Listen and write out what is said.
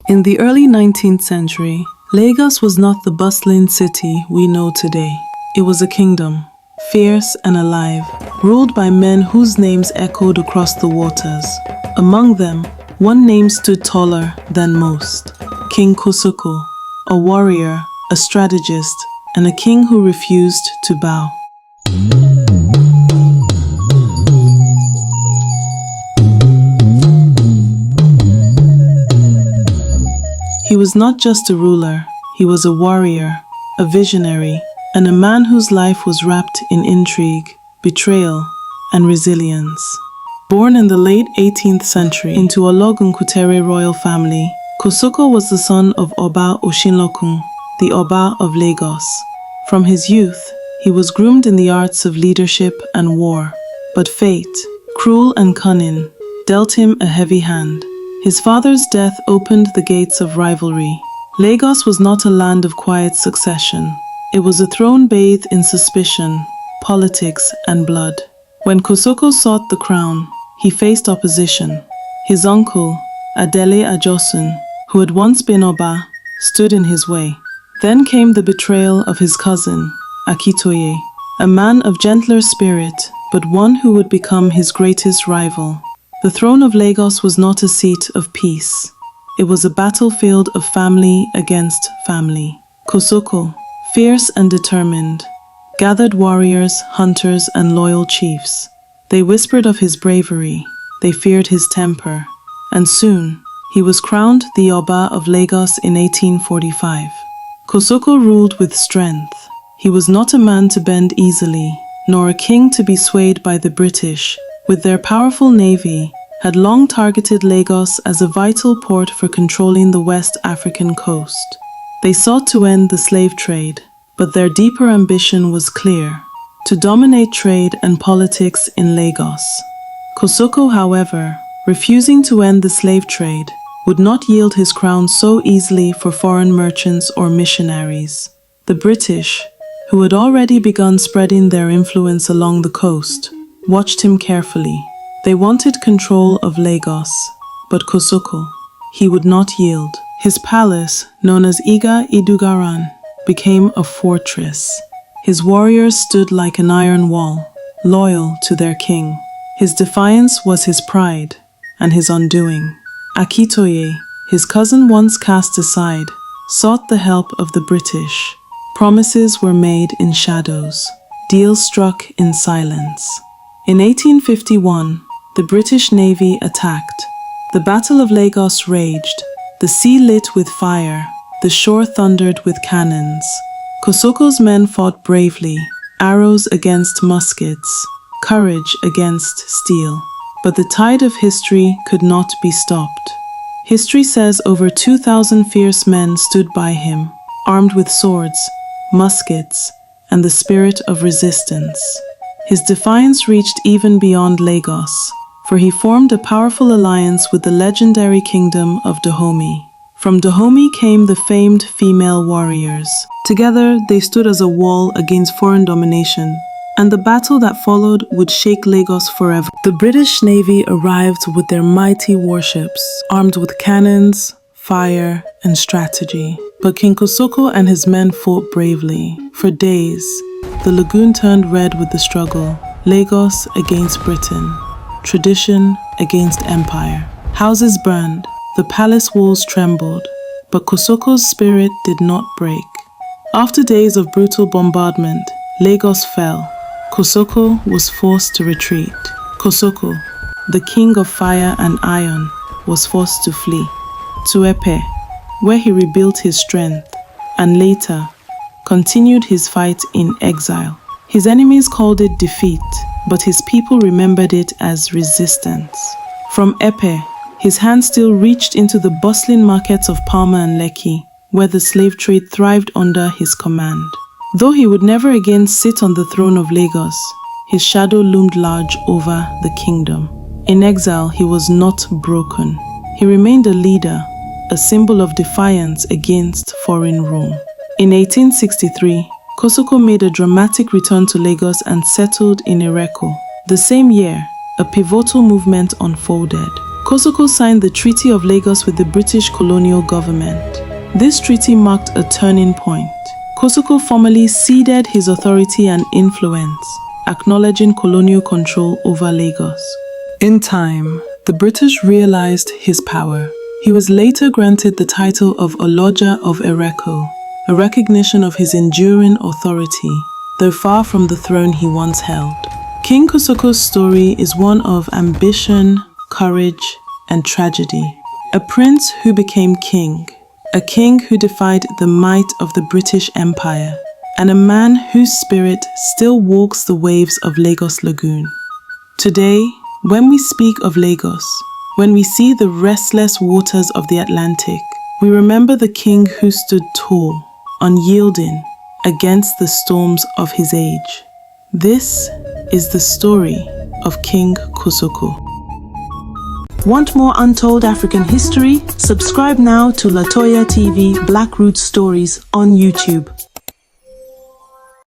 In the early 19th century, Lagos was not the bustling city we know today. It was a kingdom, fierce and alive, ruled by men whose names echoed across the waters. Among them, one name stood taller than most: King Kosoko, a warrior, a strategist, and a king who refused to bow. He was not just a ruler, he was a warrior, a visionary, and a man whose life was wrapped in intrigue, betrayal, and resilience. Born in the late 18th century into Ologunkutere royal family, Kosoko was the son of Oba Kosoko, the Oba of Lagos. From his youth, he was groomed in the arts of leadership and war. But fate, cruel and cunning, dealt him a heavy hand. His father's death opened the gates of rivalry. Lagos was not a land of quiet succession. It was a throne bathed in suspicion, politics, and blood. When Kosoko sought the crown, he faced opposition. His uncle, Adele Ajosun, who had once been Oba, stood in his way. Then came the betrayal of his cousin, Akitoye, a man of gentler spirit, but one who would become his greatest rival. The throne of Lagos was not a seat of peace. It was a battlefield of family against family. Kosoko, fierce and determined, gathered warriors, hunters, and loyal chiefs. They whispered of his bravery, they feared his temper, and soon he was crowned the Oba of Lagos in 1845. Kosoko ruled with strength. He was not a man to bend easily, nor a king to be swayed by the British, with their powerful navy, had long targeted Lagos as a vital port for controlling the West African coast. They sought to end the slave trade, but their deeper ambition was clear: to dominate trade and politics in Lagos. Kosoko, however, refusing to end the slave trade, would not yield his crown so easily for foreign merchants or missionaries. The British, who had already begun spreading their influence along the coast, watched him carefully. They wanted control of Lagos, but Kosoko, he would not yield. His palace, known as Iga Idugaran, became a fortress. His warriors stood like an iron wall, loyal to their king. His defiance was his pride and his undoing. Akitoye, his cousin once cast aside, sought the help of the British. Promises were made in shadows, deals struck in silence. In 1851, the British Navy attacked. The Battle of Lagos raged, the sea lit with fire, the shore thundered with cannons. Kosoko's men fought bravely, arrows against muskets, courage against steel. But the tide of history could not be stopped. History says over 2,000 fierce men stood by him, armed with swords, muskets, and the spirit of resistance. His defiance reached even beyond Lagos, for he formed a powerful alliance with the legendary kingdom of Dahomey. From Dahomey came the famed female warriors. Together, they stood as a wall against foreign domination, and the battle that followed would shake Lagos forever. The British Navy arrived with their mighty warships, armed with cannons, fire, and strategy. But King Kosoko and his men fought bravely. For days, the lagoon turned red with the struggle. Lagos against Britain, tradition against empire. Houses burned, the palace walls trembled, but Kosoko's spirit did not break. After days of brutal bombardment, Lagos fell. Kosoko was forced to retreat. Kosoko, the king of fire and iron, was forced to flee to Epe, where he rebuilt his strength, and later continued his fight in exile. His enemies called it defeat, but his people remembered it as resistance. From Epe, his hand still reached into the bustling markets of Palma and Lekki, where the slave trade thrived under his command. Though he would never again sit on the throne of Lagos, his shadow loomed large over the kingdom. In exile, he was not broken. He remained a leader, a symbol of defiance against foreign rule. In 1863, Kosoko made a dramatic return to Lagos and settled in Ireko. The same year, a pivotal movement unfolded. Kosoko signed the Treaty of Lagos with the British colonial government. This treaty marked a turning point. Kosoko formally ceded his authority and influence, acknowledging colonial control over Lagos. In time, the British realized his power. He was later granted the title of Oloja of Ereko, a recognition of his enduring authority, though far from the throne he once held. King Kosoko's story is one of ambition, courage, and tragedy. A prince who became king, a king who defied the might of the British Empire, and a man whose spirit still walks the waves of Lagos Lagoon. Today, when we speak of Lagos, when we see the restless waters of the Atlantic, we remember the king who stood tall, unyielding, against the storms of his age. This is the story of King Kosoko. Want more untold African history? Subscribe now to Latoya TV Black Root Stories on YouTube.